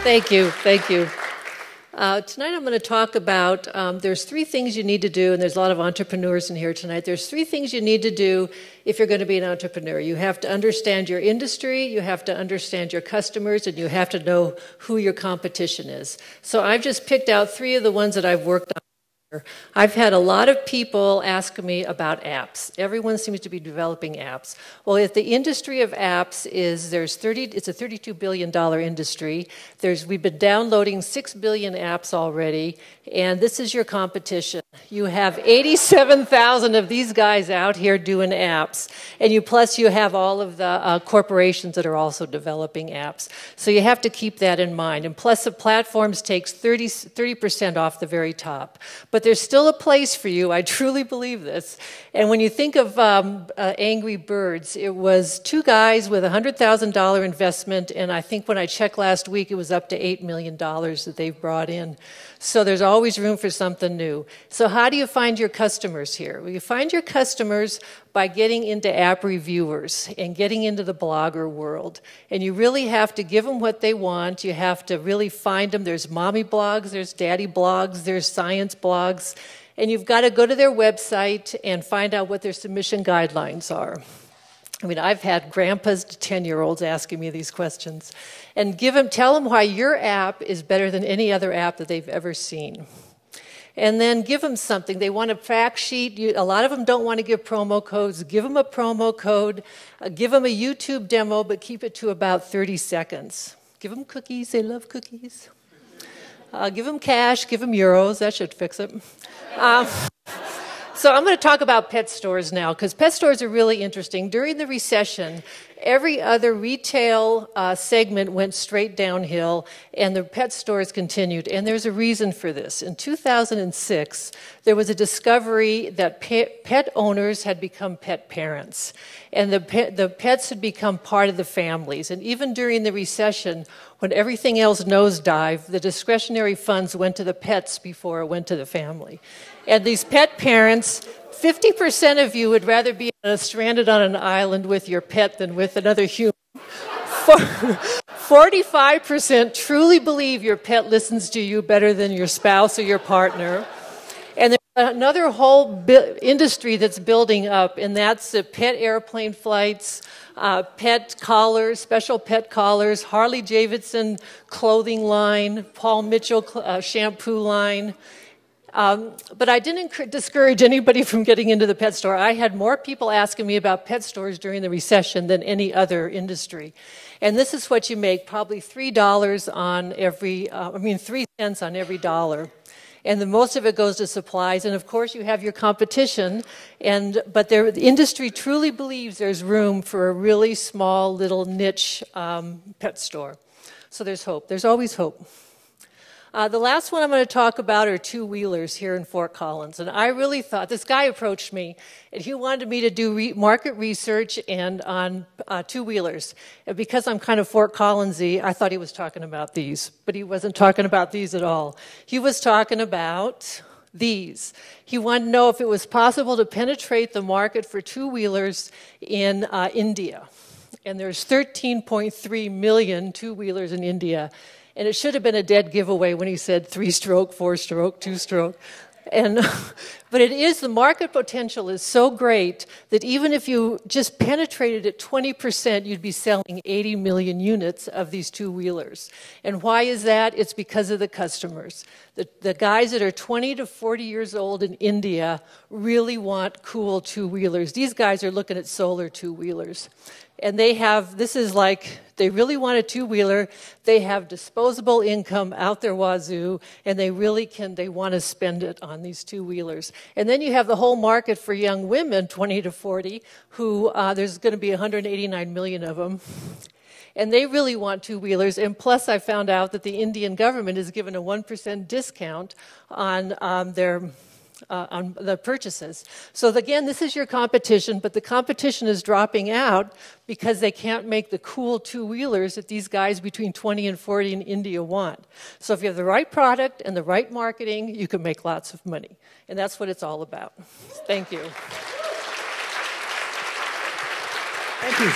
Thank you. Thank you. Tonight I'm going to talk about, there's three things you need to do, and there's a lot of entrepreneurs in here tonight. There's three things you need to do if you're going to be an entrepreneur. You have to understand your industry, you have to understand your customers, and you have to know who your competition is. So I've just picked out three of the ones that I've worked on. I've had a lot of people ask me about apps. Everyone seems to be developing apps. Well, if the industry of apps is, it's a $32 billion industry. We've been downloading 6 billion apps already, and this is your competition. You have 87,000 of these guys out here doing apps, and plus you have all of the corporations that are also developing apps. So you have to keep that in mind. And plus the platforms takes 30% off the very top. But there's still a place for you. I truly believe this. And when you think of Angry Birds, it was two guys with a $100,000 investment, and I think when I checked last week, it was up to $8 million that they've brought in. So there's always room for something new. So how do you find your customers here? Well, you find your customers by getting into app reviewers and getting into the blogger world. And you really have to give them what they want. You have to really find them. There's mommy blogs, there's daddy blogs, there's science blogs. And you've got to go to their website and find out what their submission guidelines are. I mean, I've had grandpas to 10-year-olds asking me these questions. And tell them why your app is better than any other app that they've ever seen. And then give them something. They want a fact sheet. A lot of them don't want to give promo codes. Give them a promo code. Give them a YouTube demo, but keep it to about 30 seconds. Give them cookies. They love cookies. Give them cash. Give them euros. That should fix it. So I'm going to talk about pet stores now, because pet stores are really interesting. During the recession, every other retail segment went straight downhill, and the pet stores continued. And there's a reason for this. In 2006, there was a discovery that pet owners had become pet parents, and the pets had become part of the families. And even during the recession, when everything else nosedived, the discretionary funds went to the pets before it went to the family. And these pet parents, 50% of you would rather be stranded on an island with your pet than with another human. 45% truly believe your pet listens to you better than your spouse or your partner. And there's another whole industry that's building up, and that's the pet airplane flights, pet collars, special pet collars, Harley-Davidson clothing line, Paul Mitchell shampoo line. But I didn't discourage anybody from getting into the pet store. I had more people asking me about pet stores during the recession than any other industry. And this is what you make, probably $3 on every, 3 cents on every dollar. And most of it goes to supplies. And of course, you have your competition. But the industry truly believes there's room for a really small little niche pet store. So there's hope. There's always hope. The last one I'm going to talk about are two-wheelers here in Fort Collins. And I really thought, this guy approached me, and he wanted me to do market research on two-wheelers. And because I'm kind of Fort Collins-y, I thought he was talking about these. But he wasn't talking about these at all. He was talking about these. He wanted to know if it was possible to penetrate the market for two-wheelers in India. And there's 13.3 million two-wheelers in India. And it should have been a dead giveaway when he said 3-stroke, 4-stroke, 2-stroke. But it is, the market potential is so great that even if you just penetrated it 20%, you'd be selling 80 million units of these two-wheelers. And why is that? It's because of the customers. The guys that are 20 to 40 years old in India really want cool two-wheelers. These guys are looking at solar two-wheelers. And they really want a two-wheeler. They have disposable income out their wazoo, and they want to spend it on these two-wheelers. And then you have the whole market for young women, 20 to 40, who there's going to be 189 million of them. And they really want two-wheelers. And plus, I found out that the Indian government has given a 1% discount on the purchases. So again, this is your competition, but the competition is dropping out because they can't make the cool two-wheelers that these guys between 20 and 40 in India want. So if you have the right product and the right marketing, you can make lots of money. And that's what it's all about. Thank you. Thank you.